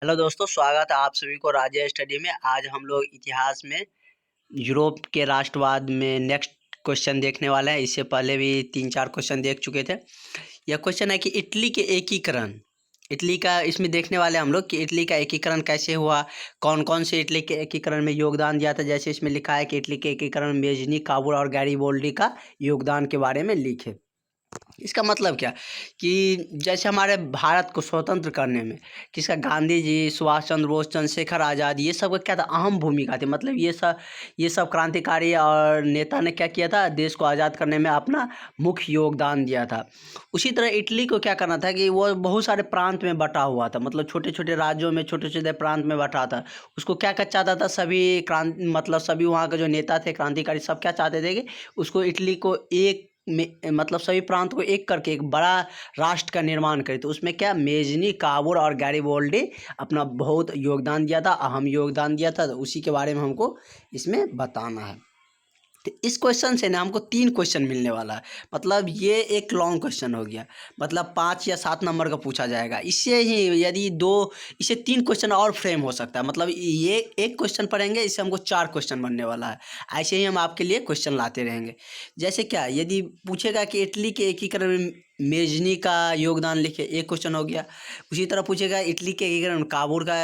Hello दोस्तों, स्वागत है आप सभी को राज्य स्टडी में। आज हम लोग इतिहास में यूरोप के राष्ट्रवाद में नेक्स्ट क्वेश्चन देखने वाले हैं। इससे पहले भी 3-4 क्वेश्चन देख चुके थे। यह क्वेश्चन है कि इटली के एकीकरण, इटली का इसमें देखने वाले हम लोग कि इटली का एकीकरण कैसे हुआ, कौन कौन से इटली के एकीकरण में योगदान दिया था। जैसे इसमें लिखा है कि इटली के एकीकरण में मेजनी, काबुल और गैरिबोल्डी का योगदान के बारे में लिखे। इसका मतलब क्या कि जैसे हमारे भारत को स्वतंत्र करने में किसका, गांधी जी, सुभाष चंद्र बोस, चंद्रशेखर आज़ाद, ये सब का क्या था, अहम भूमिका थी। मतलब ये सब क्रांतिकारी और नेता ने क्या किया था, देश को आज़ाद करने में अपना मुख्य योगदान दिया था। उसी तरह इटली को क्या करना था कि वो बहुत सारे प्रांत में बटा हुआ था, मतलब छोटे छोटे राज्यों में, छोटे छोटे प्रांत में बटा था। उसको क्या चाहता था, सभी वहाँ के जो नेता थे क्रांतिकारी, सब क्या चाहते थे कि उसको, इटली को एक में, मतलब सभी प्रांत को एक करके एक बड़ा राष्ट्र का निर्माण करे। तो उसमें क्या, मेजनी, काबुल और गैरिबोल्डी अपना बहुत योगदान दिया था, अहम योगदान दिया था। तो उसी के बारे में हमको इसमें बताना है। तो इस क्वेश्चन से ना हमको 3 क्वेश्चन मिलने वाला है। मतलब ये एक लॉन्ग क्वेश्चन हो गया, मतलब 5 या 7 नंबर का पूछा जाएगा। इससे ही यदि इसे 3 क्वेश्चन और फ्रेम हो सकता है। मतलब ये एक क्वेश्चन पढ़ेंगे, इससे हमको 4 क्वेश्चन बनने वाला है। ऐसे ही हम आपके लिए क्वेश्चन लाते रहेंगे। जैसे क्या, यदि पूछेगा कि इटली के एकीकरण में मेजनी का योगदान लिखे, एक क्वेश्चन हो गया। उसी तरह पूछेगा इटली के एकीकरण में काबुल का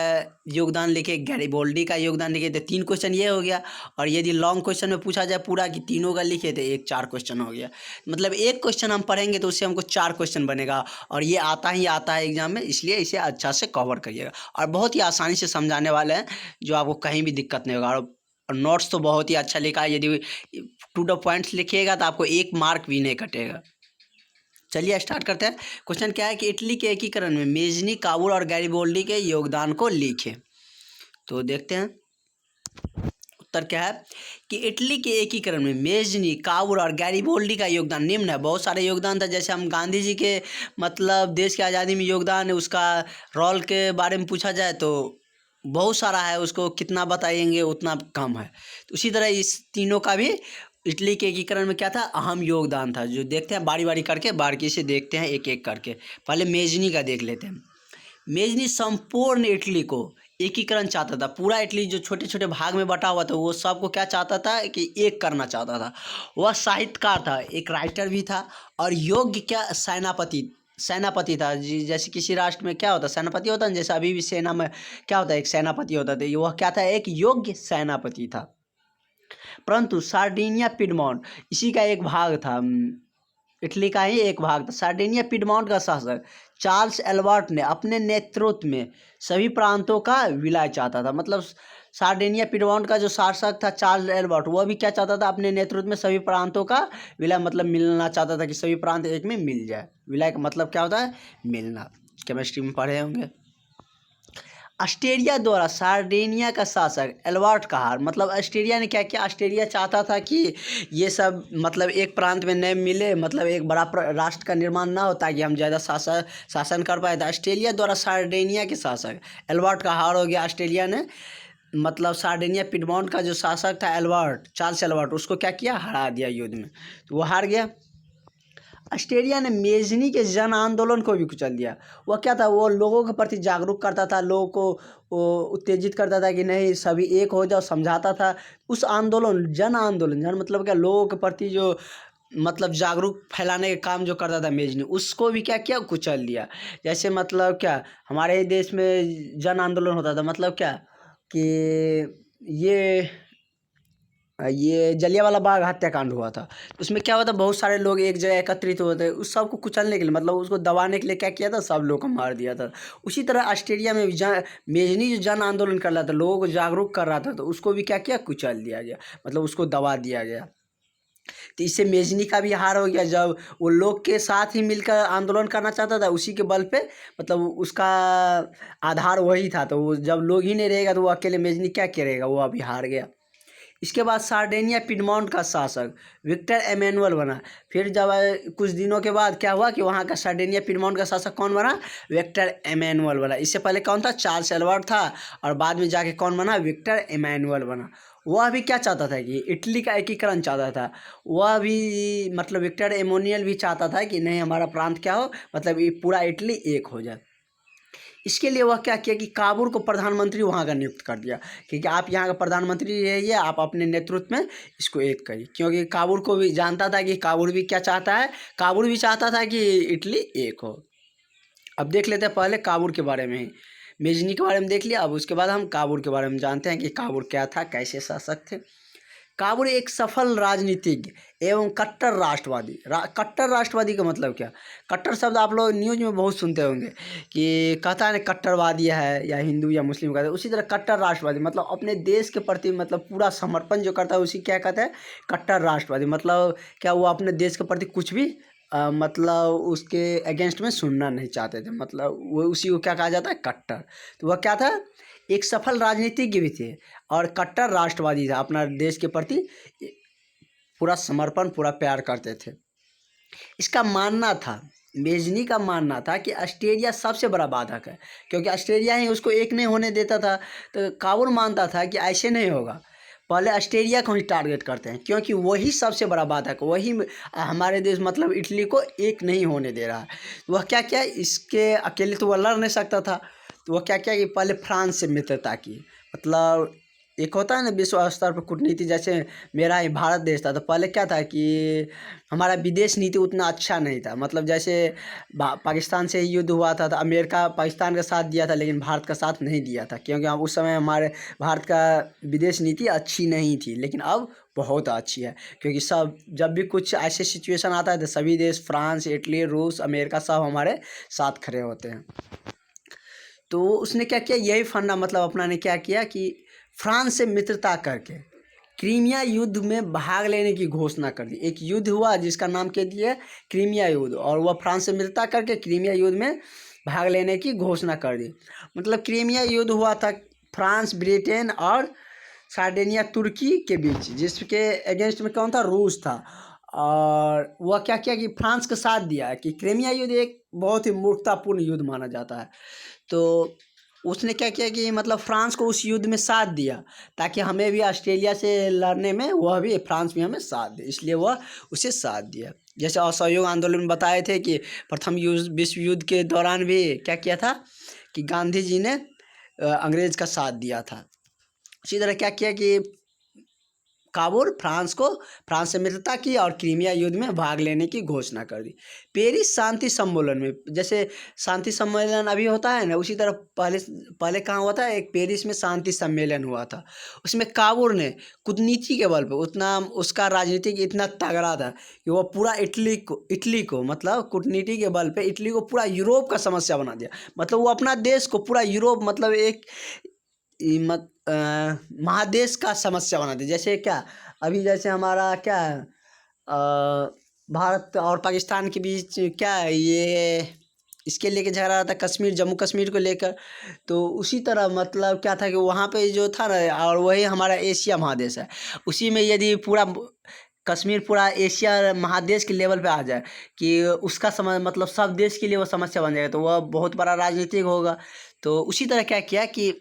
योगदान लिखे, गैरिबोल्डी का योगदान लिखे, तो 3 क्वेश्चन ये हो गया। और यदि लॉन्ग क्वेश्चन में पूछा जाए पूरा कि तीनों का लिखे, तो 4 क्वेश्चन हो गया। मतलब एक क्वेश्चन हम पढ़ेंगे तो उससे हमको 4 क्वेश्चन बनेगा। और ये आता है एग्जाम में, इसलिए इसे अच्छा से कवर करिएगा। और बहुत ही आसानी से समझाने वाले हैं, जो आपको कहीं भी दिक्कत नहीं होगा। और नोट्स तो बहुत ही अच्छा लिखा है। यदि टू द पॉइंट्स लिखिएगा तो आपको 1 मार्क भी नहीं कटेगा। चलिए स्टार्ट करते हैं। क्वेश्चन क्या है कि इटली के एकीकरण में मेजनी, काबुल और गैरिबोल्डी के योगदान को लिखे। तो देखते हैं उत्तर क्या है कि इटली के एकीकरण में मेजनी, काबुल और गैरिबोल्डी का योगदान निम्न है। बहुत सारे योगदान था। जैसे हम गांधी जी के, मतलब देश की आज़ादी में योगदान है, उसका रोल के बारे में पूछा जाए तो बहुत सारा है, उसको कितना बताएंगे उतना कम है। तो उसी तरह इस तीनों का भी इटली के एकीकरण में क्या था, अहम योगदान था। जो देखते हैं बारी बारी करके, बारीकी से देखते हैं एक एक करके। पहले मेजनी का देख लेते हैं। मेजनी संपूर्ण इटली को एकीकरण चाहता था। पूरा इटली जो छोटे छोटे भाग में बटा हुआ था, वो सबको क्या चाहता था कि एक करना चाहता था। वह साहित्यकार था, एक राइटर भी था, और योग्य क्या, सेनापति था। जैसे किसी राष्ट्र में क्या होता है, सेनापति होता है। जैसे अभी भी सेना में क्या होता है, एक सेनापति होता था। वह क्या था, एक योग्य सेनापति था। परंतु सार्डिनिया, पिडमोंट इसी का एक भाग था, इटली का ही एक भाग था। सार्डिनिया पिडमोंट का शासक चार्ल्स एल्बर्ट ने अपने नेतृत्व में सभी प्रांतों का विलय चाहता था। मतलब सार्डिनिया पिडमोंट का जो शासक था चार्ल्स एल्बर्ट, वह भी क्या चाहता था, अपने नेतृत्व में सभी प्रांतों का विलय, मतलब मिलना चाहता था कि सभी प्रांत एक में मिल जाए। विलय का मतलब क्या होता है, मिलना। केमिस्ट्री में पढ़े होंगे। ऑस्ट्रिया द्वारा सार्डिनिया का शासक एल्बर्ट का हार, मतलब ऑस्ट्रिया ने क्या किया, ऑस्ट्रिया चाहता था कि ये सब मतलब एक प्रांत में नहीं मिले, मतलब एक बड़ा राष्ट्र का निर्माण ना हो, ताकि हम ज़्यादा शासन कर पाए। तो ऑस्ट्रेलिया द्वारा सार्डिनिया के शासक एल्बर्ट का हार हो गया। ऑस्ट्रेलिया ने, मतलब सार्डिनिया पिडमोंट का जो शासक था एल्बर्ट, चार्ल्स एल्बर्ट, उसको क्या किया, हरा दिया युद्ध में। तो वो हार गया। ऑस्ट्रेलिया ने मेजनी के जन आंदोलन को भी कुचल दिया। वह क्या था, वो लोगों के प्रति जागरूक करता था, लोगों को वो उत्तेजित करता था कि नहीं सभी एक हो जाओ, समझाता था। उस आंदोलन, जन आंदोलन, जन मतलब क्या, लोगों के प्रति जो मतलब जागरूक फैलाने का काम जो करता था मेजनी, उसको भी क्या किया, कुचल दिया। जैसे मतलब क्या, हमारे देश में जन आंदोलन होता था, मतलब क्या कि ये जलियांवाला बाग हत्याकांड हुआ था। उसमें क्या हुआ था, बहुत सारे लोग एक जगह एकत्रित हुए थे। उस सब को कुचलने के लिए, मतलब उसको दबाने के लिए क्या किया था, सब लोग को मार दिया था। उसी तरह ऑस्ट्रेलिया में भी मेजनी जो जन आंदोलन कर रहा था, लोगों को जागरूक कर रहा था, तो उसको भी क्या किया, कुचल दिया गया, मतलब उसको दबा दिया गया। तो इससे मेजनी का भी हार हो गया। जब वो लोग के साथ ही मिलकर आंदोलन करना चाहता था, उसी के बल पे, मतलब उसका आधार वही था। तो वो जब लोग ही नहीं रहेगा तो वो अकेले मेजनी क्या करेगा, वो अभी हार गया। इसके बाद सार्डिनिया पिडमोंट का शासक विक्टर एमेनुअल बना। फिर जब कुछ दिनों के बाद क्या हुआ कि वहाँ का सार्डिनिया पिडमोंट का शासक कौन बना, विक्टर एमेनुअल बना। इससे पहले कौन था, चार्ल्स एल्बर्ट था, और बाद में जाके कौन बना, विक्टर एमेनुअल बना। वह भी क्या चाहता था कि इटली का एकीकरण चाहता था। वह भी, मतलब विक्टर एमेनुअल भी चाहता था कि नहीं, हमारा प्रांत क्या हो, मतलब ये पूरा इटली एक हो जाए। इसके लिए वह क्या किया कि काबुल को प्रधानमंत्री वहाँ का नियुक्त कर दिया, क्योंकि आप यहाँ का प्रधानमंत्री रहिए, आप अपने नेतृत्व में इसको एक करिए। क्योंकि काबुल को भी जानता था कि काबुल भी क्या चाहता है, काबुल भी चाहता था कि इटली एक हो। अब देख लेते हैं पहले काबुल के बारे में ही, मेजनी के बारे में देख लिया, अब उसके बाद हम काबुल के बारे में जानते हैं कि काबुल क्या था, कैसे शासक थे। काबुल एक सफल राजनीतिज्ञ एवं कट्टर राष्ट्रवादी। कट्टर राष्ट्रवादी का मतलब क्या? कट्टर शब्द आप लोग न्यूज़ में बहुत सुनते होंगे कि कहता है ना कट्टरवादी है या हिंदू या मुस्लिम कहते हैं, उसी तरह कट्टर राष्ट्रवादी मतलब अपने देश के प्रति मतलब पूरा समर्पण जो करता है उसी क्या कहते हैं, कट्टर राष्ट्रवादी। मतलब क्या वो अपने देश के प्रति कुछ भी मतलब उसके अगेंस्ट में सुनना नहीं चाहते थे, मतलब वो उसी को क्या कहा जाता है, कट्टर। तो वह क्या था, एक सफल राजनीतिज्ञ भी थे और कट्टर राष्ट्रवादी था, अपना देश के प्रति पूरा समर्पण पूरा प्यार करते थे। इसका मानना था, मेजनी का मानना था कि ऑस्ट्रेलिया सबसे बड़ा बाधक है, क्योंकि ऑस्ट्रेलिया ही उसको एक नहीं होने देता था। तो काबुल मानता था कि ऐसे नहीं होगा, पहले ऑस्ट्रेलिया को ही टारगेट करते हैं, क्योंकि वही सबसे बड़ा बाधक, वही हमारे देश मतलब इटली को एक नहीं होने दे रहा है। वह क्या क्या इसके अकेले तो वह लड़ नहीं सकता था, तो वह क्या क्या कि पहले फ्रांस से मित्रता की। मतलब एक होता है ना विश्व स्तर पर कूटनीति, जैसे मेरा ही भारत देश था, तो पहले क्या था कि हमारा विदेश नीति उतना अच्छा नहीं था। मतलब जैसे पाकिस्तान से युद्ध हुआ था तो अमेरिका पाकिस्तान का साथ दिया था, लेकिन भारत का साथ नहीं दिया था, क्योंकि हम उस समय हमारे भारत का विदेश नीति अच्छी नहीं थी। लेकिन अब बहुत अच्छी है, क्योंकि सब जब भी कुछ ऐसे सिचुएशन आता है तो सभी देश फ्रांस, इटली, रूस, अमेरिका सब हमारे साथ खड़े होते हैं। तो उसने क्या किया, यही फंडा मतलब अपना ने क्या किया कि फ्रांस से मित्रता करके क्रीमिया युद्ध में भाग लेने की घोषणा कर दी। एक युद्ध हुआ जिसका नाम कह दिया क्रीमिया युद्ध, और वह फ्रांस से मित्रता करके क्रीमिया युद्ध में भाग लेने की घोषणा कर दी। मतलब क्रीमिया युद्ध हुआ था फ्रांस, ब्रिटेन और सार्डिनिया तुर्की के बीच, जिसके अगेंस्ट में कौन था, रूस था। और वह क्या किया कि फ्रांस का साथ दिया कि क्रीमिया युद्ध एक बहुत ही मूर्खतापूर्ण युद्ध माना जाता है। तो उसने क्या किया कि मतलब फ्रांस को उस युद्ध में साथ दिया, ताकि हमें भी ऑस्ट्रेलिया से लड़ने में वह भी फ्रांस भी हमें साथ दे, इसलिए वह उसे साथ दिया। जैसे असहयोग आंदोलन में बताए थे कि प्रथम विश्व युद्ध के दौरान भी क्या किया था कि गांधी जी ने अंग्रेज का साथ दिया था। इसी तरह क्या किया कि काबुल फ्रांस से मित्रता की और क्रीमिया युद्ध में भाग लेने की घोषणा कर दी। पेरिस शांति सम्मेलन में, जैसे शांति सम्मेलन अभी होता है ना, उसी तरह पहले कहाँ हुआ था, एक पेरिस में शांति सम्मेलन हुआ था। उसमें काबुल ने कूटनीति के बल पर उतना उसका राजनीतिक इतना तगड़ा था कि वो पूरा इटली को मतलब कूटनीति के बल पर इटली को पूरा यूरोप का समस्या बना दिया। मतलब वो अपना देश को पूरा यूरोप मतलब एक महादेश का समस्या बना दी। जैसे क्या अभी जैसे हमारा क्या है, भारत और पाकिस्तान के बीच क्या है, ये इसके लेके झगड़ा रहा था कश्मीर, जम्मू कश्मीर को लेकर। तो उसी तरह मतलब क्या था कि वहाँ पे जो था ना, और वही हमारा एशिया महादेश है, उसी में यदि पूरा कश्मीर पूरा एशिया महादेश के लेवल पे आ जाए कि उसका मतलब सब देश के लिए वो समस्या बन जाएगा, तो वह बहुत बड़ा राजनीतिक होगा। तो उसी तरह क्या किया कि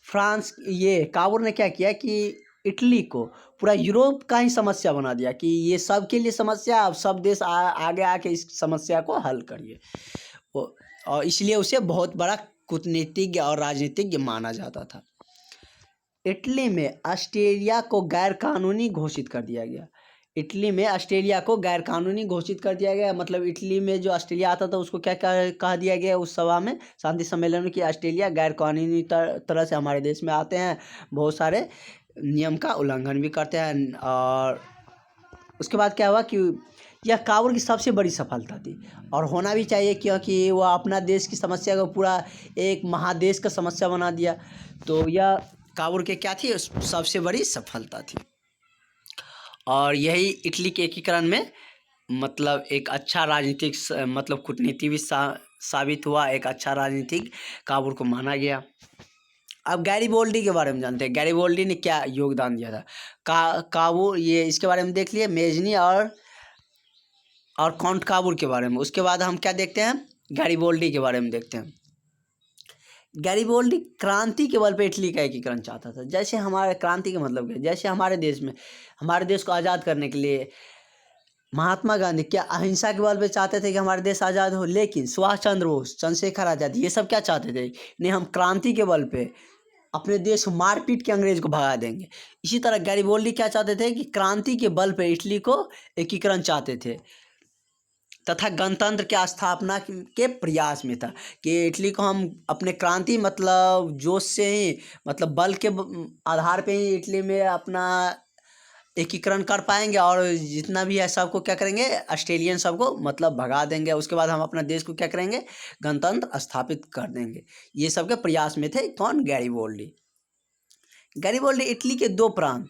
फ्रांस ये काबुल ने क्या किया कि इटली को पूरा यूरोप का ही समस्या बना दिया कि ये सब के लिए समस्या, अब सब देश आगे आके इस समस्या को हल करिए। और इसलिए उसे बहुत बड़ा कूटनीतिज्ञ और राजनीतिज्ञ माना जाता था। इटली में ऑस्ट्रेलिया को गैर कानूनी घोषित कर दिया गया। इटली में ऑस्ट्रेलिया को गैर कानूनी घोषित कर दिया गया। मतलब इटली में जो ऑस्ट्रेलिया आता था उसको क्या कहा दिया गया उस सभा में, शांति सम्मेलन में, कि ऑस्ट्रेलिया गैर कानूनी तरह से हमारे देश में आते हैं, बहुत सारे नियम का उल्लंघन भी करते हैं। और उसके बाद क्या हुआ कि यह काबुल की सबसे बड़ी सफलता थी, और होना भी चाहिए, क्योंकि वह अपना देश की समस्या को पूरा एक महादेश का समस्या बना दिया। तो यह काबुल के क्या थी, सबसे बड़ी सफलता थी। और यही इटली के एकीकरण में मतलब एक अच्छा राजनीतिक मतलब कूटनीति भी साबित हुआ, एक अच्छा राजनीतिक काबुल को माना गया। अब गैरिबोल्डी के बारे में जानते हैं, गैरिबोल्डी ने क्या योगदान दिया था। काबुल ये इसके बारे में देख लिए, मेजनी और काउंट काबुल के बारे में। उसके बाद हम क्या देखते हैं, गैरिबोल्डी के बारे में देखते हैं। गैरिबोल्डी क्रांति के बल पे इटली का एकीकरण चाहता था। जैसे हमारे क्रांति का मतलब क्या, जैसे हमारे देश में, हमारे देश को आज़ाद करने के लिए महात्मा गांधी क्या अहिंसा के बल पे चाहते थे कि हमारा देश आज़ाद हो, लेकिन सुभाष चंद्र बोस, चंद्रशेखर आज़ाद ये सब क्या चाहते थे, नहीं हम क्रांति के बल पे अपने देश को मार पीट के अंग्रेज को भगा देंगे। इसी तरह गैरिबोल्डी क्या चाहते थे कि क्रांति के बल पे इटली को एकीकरण चाहते थे तथा गणतंत्र की स्थापना के प्रयास में था कि इटली को हम अपने क्रांति मतलब जोश से ही मतलब बल के आधार पे ही इटली में अपना एकीकरण कर पाएंगे और जितना भी है सबको क्या करेंगे, ऑस्ट्रेलियन सबको मतलब भगा देंगे। उसके बाद हम अपना देश को क्या करेंगे, गणतंत्र स्थापित कर देंगे। ये सब के प्रयास में थे कौन, गैरिबोल्डी। गैरिबोल्डी इटली के दो प्रांत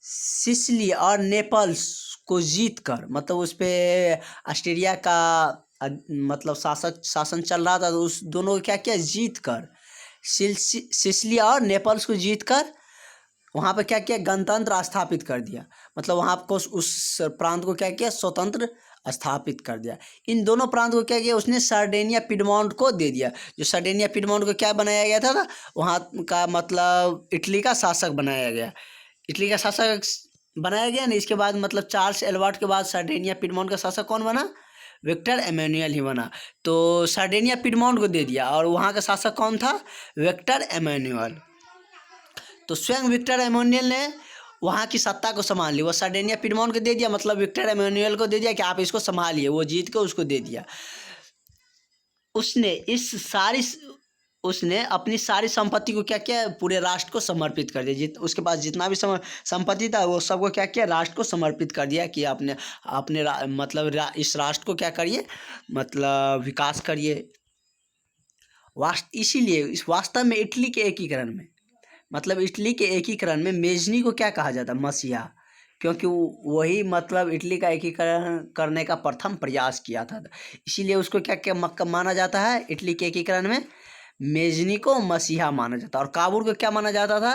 सिसिली और नेपल्स को जीत कर, मतलब उस पर ऑस्ट्रेलिया का मतलब शासन चल रहा था, तो उस दोनों को क्या किया, जीत कर सिसिली और नेपल्स को जीत कर वहाँ पे क्या किया, गणतंत्र स्थापित कर दिया। मतलब वहाँ को उस प्रांत को क्या किया, स्वतंत्र स्थापित कर दिया। इन दोनों प्रांत को क्या किया उसने, सार्डिनिया पिडमॉन्ट को दे दिया। जो सार्डिनिया पिडमॉन्ट को क्या बनाया गया था ना, वहाँ का मतलब इटली का शासक बनाया गया। इटली का शासक बनाया गया ना, इसके बाद मतलब चार्ल्स एडवर्ड के बाद सार्डिनिया पिडमॉन्ट का शासक कौन बना, विक्टर एमेनुअल ही बना। तो सार्डिनिया पिडमॉन्ट को दे दिया और वहाँ का शासक कौन था, विक्टर एमेनुअल। तो स्वयं विक्टर एमेनुअल ने वहाँ की सत्ता को संभाल ली। वो सार्डिनिया पिडमॉन्ट को दे दिया, मतलब विक्टर एमेनुअल को दे दिया कि आप इसको संभालिए। वो जीत के उसको दे दिया। उसने अपनी सारी संपत्ति को क्या किया, पूरे राष्ट्र को समर्पित कर दिया। उसके पास जितना भी संपत्ति था वो सबको क्या किया, राष्ट्र को समर्पित कर दिया कि मतलब इस राष्ट्र को क्या करिए, मतलब विकास करिए। इसीलिए इस वास्तव में इटली के एकीकरण में, मतलब इटली के एकीकरण में मेजनी को क्या कहा जाता है, मसीहा, क्योंकि वही मतलब इटली का एकीकरण करने का प्रथम प्रयास किया था। इसीलिए उसको क्या क्या माना जाता है, इटली के एकीकरण में मेजनी को मसीहा माना जाता है। और काबुल को क्या माना जाता था,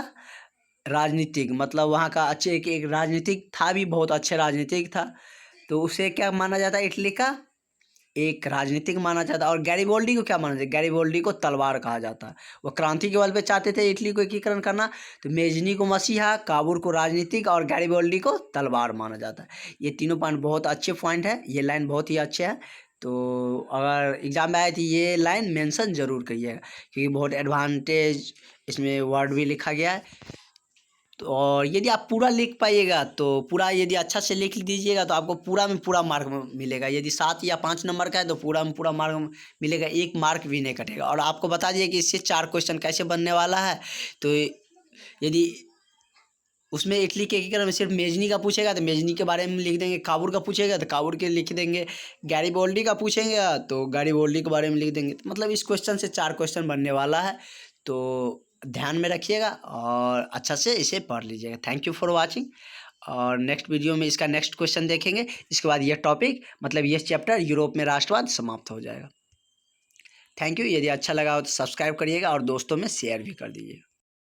राजनीतिक, मतलब वहाँ का अच्छे एक राजनीतिक था भी, बहुत अच्छे राजनीतिक था, तो उसे क्या माना जाता है, इटली का एक राजनीतिक माना जाता है। और गैरिबोल्डी को क्या माना जाता है, गैरिबोल्डी को तलवार कहा जाता है। वो क्रांति के बल पे चाहते थे इटली को एकीकरण करना, तो मेजनी को मसीहा, काबुल को राजनीतिक और गैरिबोल्डी को तलवार माना जाता है। ये तीनों पॉइंट बहुत अच्छे पॉइंट है, ये लाइन बहुत ही अच्छे है। तो अगर एग्जाम में आए तो ये लाइन मेंशन जरूर करिएगा, क्योंकि बहुत एडवांटेज इसमें वर्ड भी लिखा गया है। तो और यदि आप पूरा लिख पाइएगा तो पूरा, यदि अच्छा से लिख दीजिएगा तो आपको पूरा में पूरा मार्क मिलेगा। यदि 7 या 5 नंबर का है तो पूरा में पूरा मार्क मिलेगा, 1 मार्क भी नहीं कटेगा। और आपको बता दिए कि इससे 4 क्वेश्चन कैसे बनने वाला है। तो यदि उसमें इटली के एकीकरण में सिर्फ मेजनी का पूछेगा तो मेजनी के बारे में लिख देंगे, काबुल का पूछेगा तो काबुल के लिख देंगे, गैरिबोल्डी का पूछेंगे तो गैरिबोल्डी के बारे में लिख देंगे। तो मतलब इस क्वेश्चन से 4 क्वेश्चन बनने वाला है, तो ध्यान में रखिएगा और अच्छा से इसे पढ़ लीजिएगा। Thank you for watching. और नेक्स्ट वीडियो में इसका नेक्स्ट क्वेश्चन देखेंगे। इसके बाद यह टॉपिक मतलब यह चैप्टर यूरोप में राष्ट्रवाद समाप्त हो जाएगा। Thank you. यदि अच्छा लगा हो तो सब्सक्राइब करिएगा और दोस्तों में शेयर भी कर दीजिएगा।